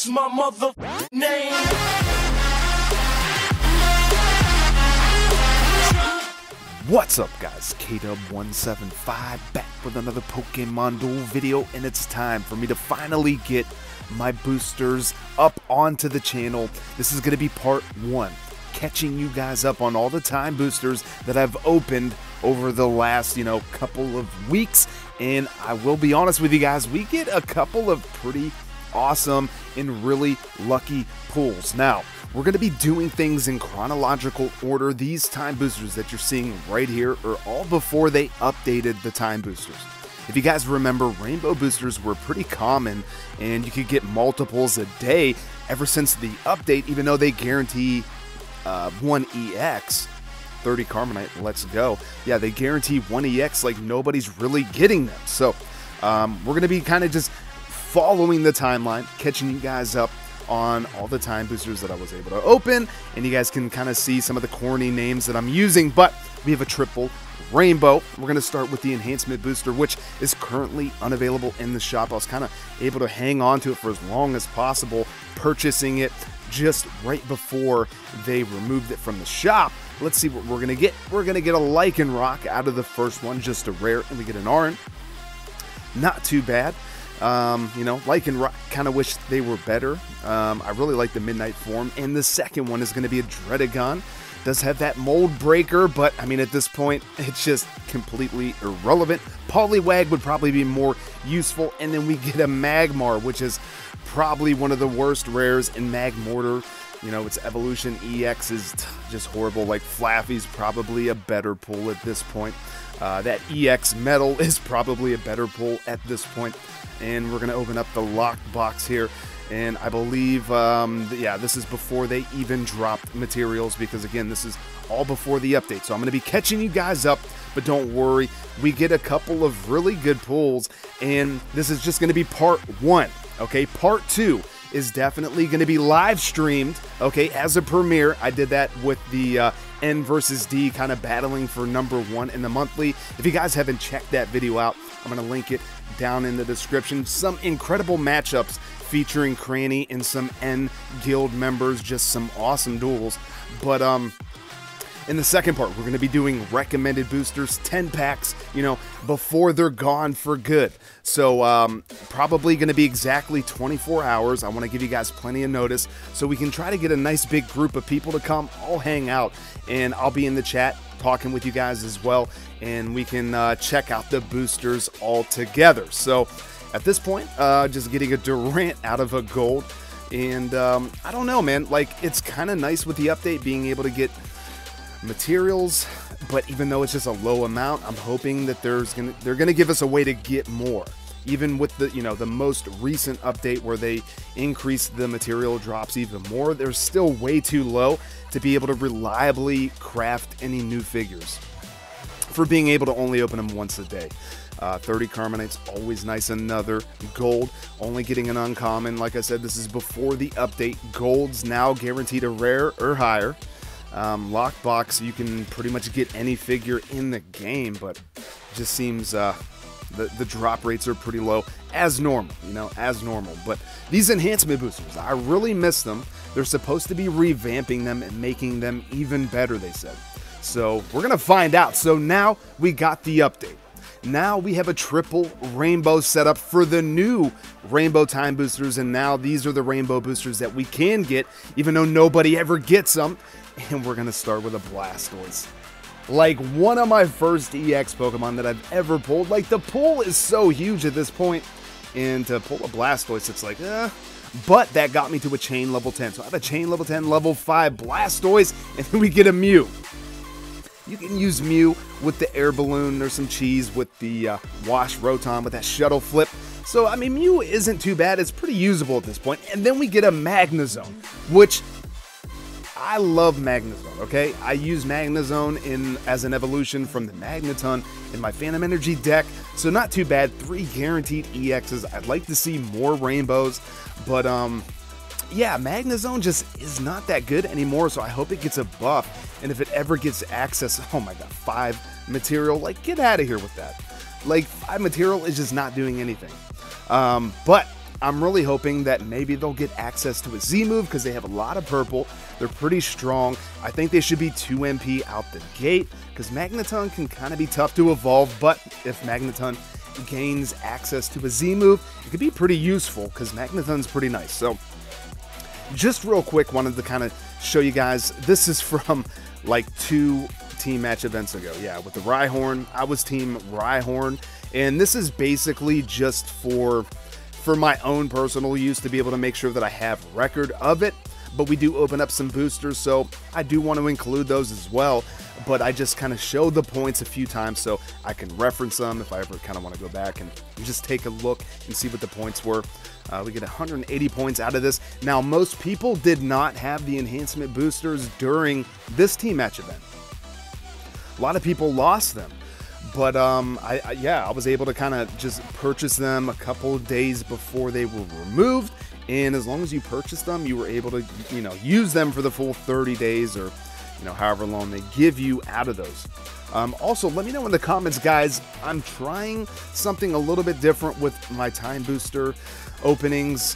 What's my mother name? What's up, guys? KW175 back with another Pokemon Duel video, and it's time for me to finally get my boosters up onto the channel. This is going to be part 1, catching you guys up on all the time boosters that I've opened over the last, couple of weeks. And I will be honest with you guys, we get a couple of pretty awesome and really lucky pulls. Now, we're going to be doing things in chronological order. These time boosters that you're seeing right here are all before they updated the time boosters. If you guys remember, rainbow boosters were pretty common and you could get multiples a day ever since the update, even though they guarantee 1 EX. 30 Carbonite, let's go. Yeah, they guarantee 1 EX like nobody's really getting them. So we're going to be kind of just following the timeline, catching you guys up on all the time boosters that I was able to open, and you guys can kind of see some of the corny names that I'm using. But we have a triple rainbow. We're going to start with the enhancement booster, which is currently unavailable in the shop. I was kind of able to hang on to it for as long as possible, purchasing it just right before they removed it from the shop. Let's see what we're going to get. We're going to get a Lycanroc out of the first one, just a rare, and we get an Aron. Not too bad. Lycanroc, kind of wish they were better. I really like the Midnight form, and the second one is going to be a Dredagon. Does have that mold breaker, but I mean, at this point, it's just completely irrelevant. Poliwag would probably be more useful, and then we get a Magmar, which is probably one of the worst rares in Magmortar. Its evolution EX is just horrible. Like, Flaffy's probably a better pull at this point. That EX Metal is probably a better pull at this point. And we're going to open up the locked box here. And I believe, this is before they even dropped materials, because, again, this is all before the update. So I'm going to be catching you guys up, but don't worry. We get a couple of really good pulls, and this is just going to be part 1, okay? Part 2 is definitely going to be live streamed, okay, as a premiere. I did that with the N versus D kind of battling for #1 in the monthly. If you guys haven't checked that video out, I'm going to link it down in the description. Some incredible matchups featuring Cranny and some N guild members, just some awesome duels. But in the second part, we're going to be doing recommended boosters, 10 packs, before they're gone for good. So probably going to be exactly 24 hours. I want to give you guys plenty of notice so we can try to get a nice big group of people to come all hang out, and I'll be in the chat talking with you guys as well, and we can check out the boosters all together. So at this point, just getting a Durant out of a gold, and I don't know, man, like, it's kind of nice with the update being able to get materials, but even though it's just a low amount, I'm hoping that they're gonna give us a way to get more. Even with the the most recent update where they increased the material drops even more, they're still way too low to be able to reliably craft any new figures for being able to only open them once a day. 30 Carbonite's always nice. Another gold, only getting an uncommon. Like I said, this is before the update. Gold's now guaranteed a rare or higher. Lockbox, you can pretty much get any figure in the game, but it just seems the drop rates are pretty low, as normal, as normal. But these enhancement boosters, I really miss them. They're supposed to be revamping them and making them even better, they said. So we're gonna find out. So now we got the update. Now we have a triple rainbow setup for the new rainbow time boosters, and now these are the rainbow boosters that we can get, even though nobody ever gets them. And we're gonna start with a Blastoise. Like, one of my first EX Pokemon that I've ever pulled. Like, the pull is so huge at this point, and to pull a Blastoise, it's like, But that got me to a chain level 10. So I have a chain level 10, level 5 Blastoise, and then we get a Mew. You can use Mew with the air balloon. There's some cheese with the Wash Rotom with that shuttle flip. So, I mean, Mew isn't too bad. It's pretty usable at this point. And then we get a Magnezone, which I love Magnezone, okay? I use Magnezone as an evolution from the Magneton in my Phantom Energy deck, so not too bad. 3 guaranteed EXs. I'd like to see more rainbows, but yeah, Magnezone just is not that good anymore, so I hope it gets a buff. And if it ever gets access, oh my god, 5 material, like, get out of here with that. Like, 5 material is just not doing anything. But I'm really hoping that maybe they'll get access to a Z move because they have a lot of purple. They're pretty strong. I think they should be 2 MP out the gate because Magneton can kind of be tough to evolve, but if Magneton gains access to a Z move, it could be pretty useful because Magneton's pretty nice. So just real quick, wanted to kind of show you guys, this is from like 2 team match events ago. Yeah, with the Rhyhorn, I was team Rhyhorn, and this is basically just for my own personal use to be able to make sure that I have record of it. But we do open up some boosters, so I do want to include those as well. But I just kind of showed the points a few times so I can reference them if I ever kind of want to go back and just take a look and see what the points were. We get 180 points out of this. Now, most people did not have the enhancement boosters during this team match event. A lot of people lost them. But yeah, I was able to kind of just purchase them a couple of days before they were removed, and as long as you purchased them, you were able to, you know, use them for the full 30 days or, you know, however long they give you out of those. Also, let me know in the comments, guys. I'm trying something a little bit different with my time booster openings.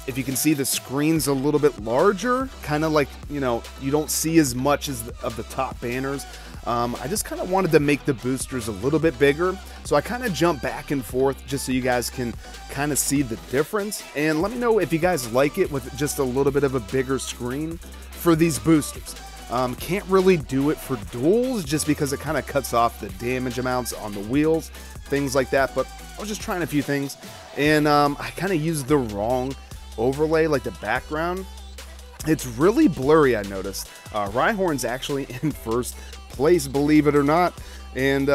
If you can see, the screen's a little bit larger, kind of like, you know, you don't see as much as of the top banners. I just kind of wanted to make the boosters a little bit bigger, so I kind of jump back and forth just so you guys can kind of see the difference. And let me know if you guys like it with just a little bit of a bigger screen for these boosters. Can't really do it for duels just because it kind of cuts off the damage amounts on the wheels, things like that. But I was just trying a few things, and I kind of used the wrong overlay, like the background. It's really blurry, I noticed. Rhyhorn's actually in first place, believe it or not. And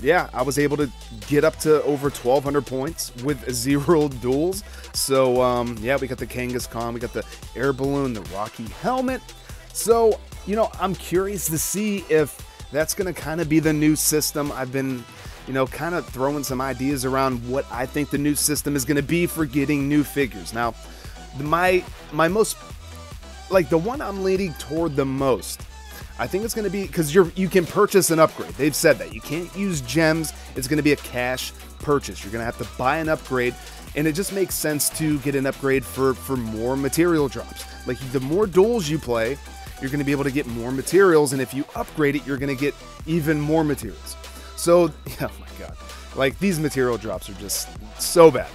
yeah, I was able to get up to over 1,200 points with 0 duels. So yeah, we got the Kangaskhan, we got the air balloon, the Rocky helmet. So, you know, I'm curious to see if that's going to kind of be the new system. I've been, you know, kind of throwing some ideas around what I think the new system is going to be for getting new figures. Now, my most, like, the one I'm leaning toward the most, I think it's going to be, because you can purchase an upgrade. They've said that. You can't use gems. It's going to be a cash purchase. You're going to have to buy an upgrade, and it just makes sense to get an upgrade for more material drops. Like, the more duels you play, you're going to be able to get more materials, and if you upgrade it, you're going to get even more materials. So, oh my god. Like, these material drops are just so bad.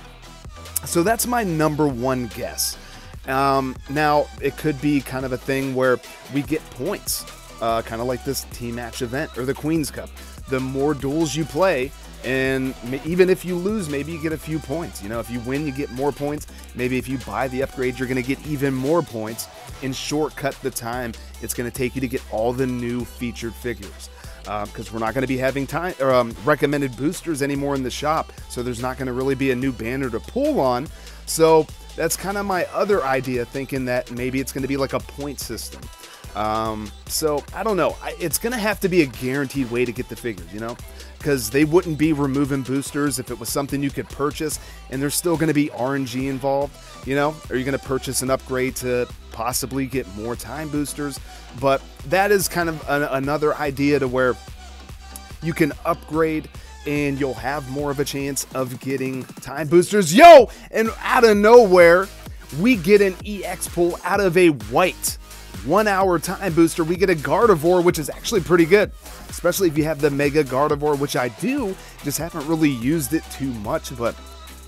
So that's my #1 guess. Now, it could be kind of a thing where we get points, kind of like this team match event or the Queen's Cup. The more duels you play, and even if you lose, maybe you get a few points. You know, if you win, you get more points. Maybe if you buy the upgrade, you're going to get even more points and shortcut the time it's going to take you to get all the new featured figures. Because we're not going to be having recommended boosters anymore in the shop, so there's not going to really be a new banner to pull on. So that's kind of my other idea, thinking that maybe it's going to be like a point system. So I don't know. It's going to have to be a guaranteed way to get the figures, you know, because they wouldn't be removing boosters if it was something you could purchase, and there's still going to be RNG involved. You know, are you going to purchase an upgrade to possibly get more time boosters? But that is kind of another idea to where you can upgrade and you'll have more of a chance of getting time boosters. Yo, and out of nowhere, we get an EX pull out of a white 1 hour time booster. We get a Gardevoir, which is actually pretty good, especially if you have the Mega Gardevoir, which I do, just haven't really used it too much. But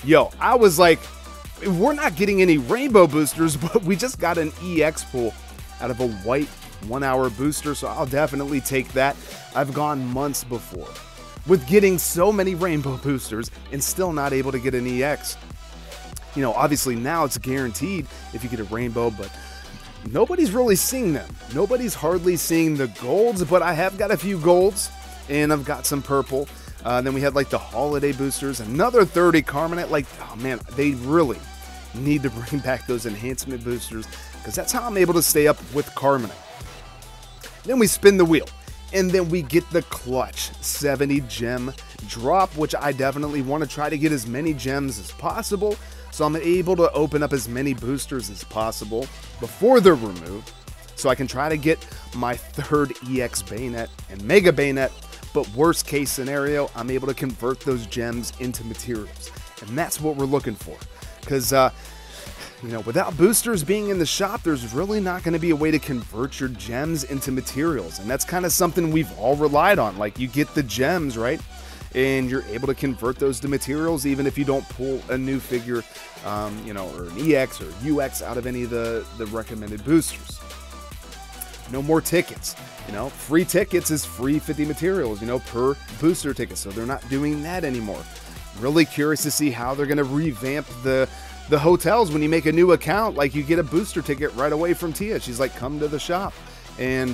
yo, I was like, we're not getting any rainbow boosters, but we just got an EX pull out of a white 1 hour booster, so I'll definitely take that. I've gone months before with getting so many rainbow boosters and still not able to get an EX. You know, obviously now it's guaranteed if you get a rainbow, but nobody's really seeing them. Nobody's hardly seeing the golds, but I have got a few golds, and I've got some purple. Then we had like the holiday boosters, another 30 Carmenet. Like, oh man, they really need to bring back those enhancement boosters, because that's how I'm able to stay up with Carmenet. Then we spin the wheel, and then we get the clutch 70 gem drop, which I definitely want to try to get as many gems as possible, so I'm able to open up as many boosters as possible before they're removed, so I can try to get my 3rd EX Bayonet and Mega Bayonet. But worst case scenario, I'm able to convert those gems into materials, and that's what we're looking for. because you know, without boosters being in the shop, there's really not going to be a way to convert your gems into materials. And that's kind of something we've all relied on. Like, you get the gems, right? And you're able to convert those to materials even if you don't pull a new figure, you know, or an EX or UX out of any of the recommended boosters. No more tickets. You know, free tickets is free 50 materials, you know, per booster ticket. So they're not doing that anymore. Really curious to see how they're going to revamp the hotels. When you make a new account, like, you get a booster ticket right away from Tia. She's like, come to the shop. And,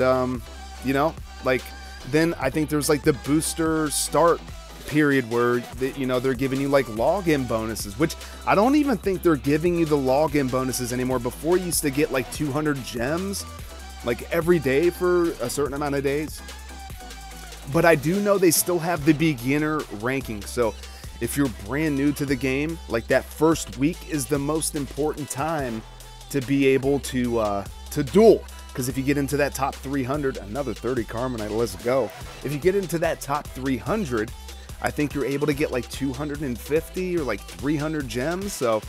you know, like, then I think there's like the booster start period where, you know, they're giving you like login bonuses, which I don't even think they're giving you the login bonuses anymore. Before, you used to get like 200 gems like every day for a certain amount of days. But I do know they still have the beginner ranking. So if you're brand new to the game, like, that first week is the most important time to be able to duel. Because if you get into that top 300, another 30 Carmenite, let's go. If you get into that top 300, I think you're able to get like 250 or like 300 gems. So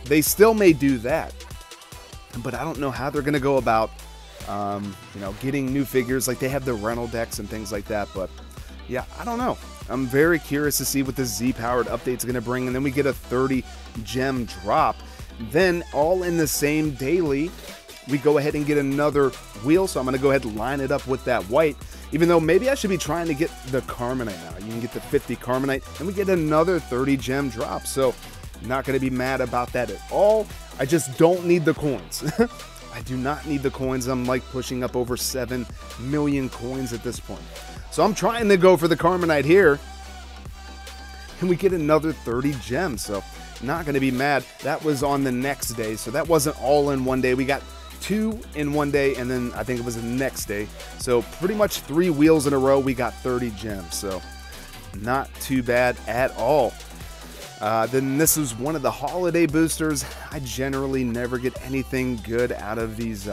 they still may do that. But I don't know how they're going to go about, you know, getting new figures. Like, they have the rental decks and things like that. But yeah, I don't know. I'm very curious to see what the Z-powered update's going to bring. And then we get a 30 gem drop. Then, all in the same daily, we go ahead and get another wheel. So I'm going to go ahead and line it up with that white. Even though maybe I should be trying to get the Carmenite now. You can get the 50 Carmenite, and we get another 30 gem drop. So, not going to be mad about that at all. I just don't need the coins. I do not need the coins. I'm like pushing up over 7 million coins at this point. So I'm trying to go for the Carmenite here. And we get another 30 gems. So, not going to be mad. That was on the next day. So that wasn't all in one day. We got 2 in one day, and then I think it was the next day. So pretty much 3 wheels in a row, we got 30 gems. So not too bad at all. Then this is one of the holiday boosters. I generally never get anything good out of these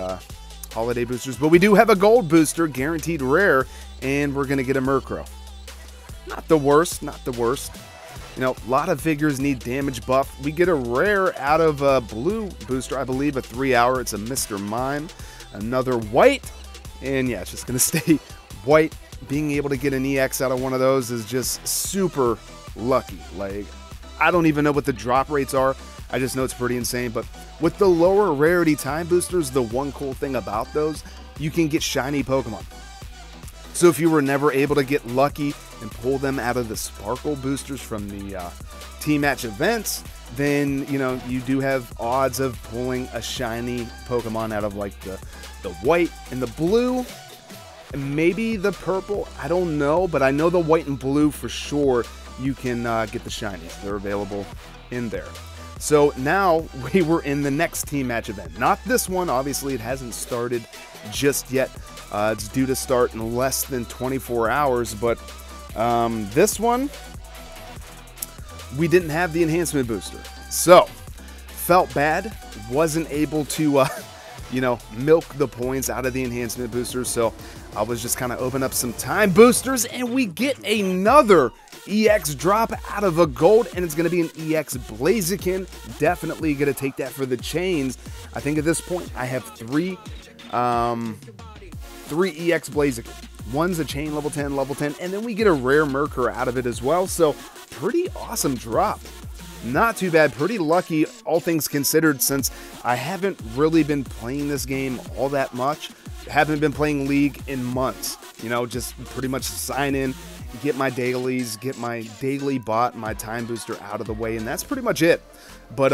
holiday boosters, but we do have a gold booster, guaranteed rare, and we're going to get a Murkrow. Not the worst, not the worst. You know, a lot of figures need damage buff. We get a rare out of a blue booster, I believe, a 3-hour. It's a Mr. Mime. Another white. And yeah, it's just going to stay white. Being able to get an EX out of one of those is just super lucky. Like, I don't even know what the drop rates are. I just know it's pretty insane. But with the lower rarity time boosters, the one cool thing about those, you can get shiny Pokemon. So if you were never able to get lucky and pull them out of the Sparkle boosters from the team match events, then, you know, you do have odds of pulling a shiny Pokemon out of like the white and the blue, and maybe the purple. I don't know, but I know the white and blue for sure you can get the shinies. They're available in there. So now we were in the next team match event. Not this one, obviously it hasn't started just yet. It's due to start in less than 24 hours, but this one, we didn't have the enhancement booster. So, felt bad, wasn't able to, you know, milk the points out of the enhancement boosters, so I was just kind of open up some time boosters, and we get another EX drop out of a gold, and it's going to be an EX Blaziken. Definitely going to take that for the chains. I think at this point, I have three EX Blaziken. One's a chain level 10, and then we get a rare Murkrow out of it as well. So, pretty awesome drop. Not too bad, pretty lucky, all things considered, since I haven't really been playing this game all that much. Haven't been playing League in months. You know, just pretty much sign in, get my dailies, get my daily bot, my time booster out of the way, and that's pretty much it. But,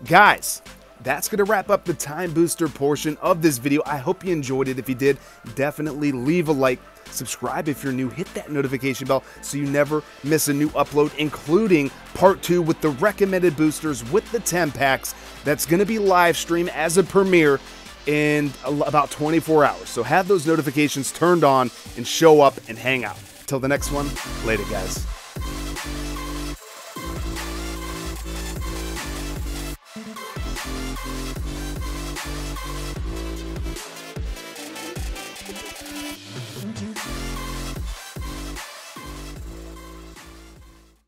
guys, that's going to wrap up the time booster portion of this video. I hope you enjoyed it. If you did, definitely leave a like. Subscribe if you're new. Hit that notification bell so you never miss a new upload, including part 2 with the recommended boosters with the 10 packs. That's going to be live stream as a premiere in about 24 hours. So have those notifications turned on and show up and hang out. Till the next one, later guys.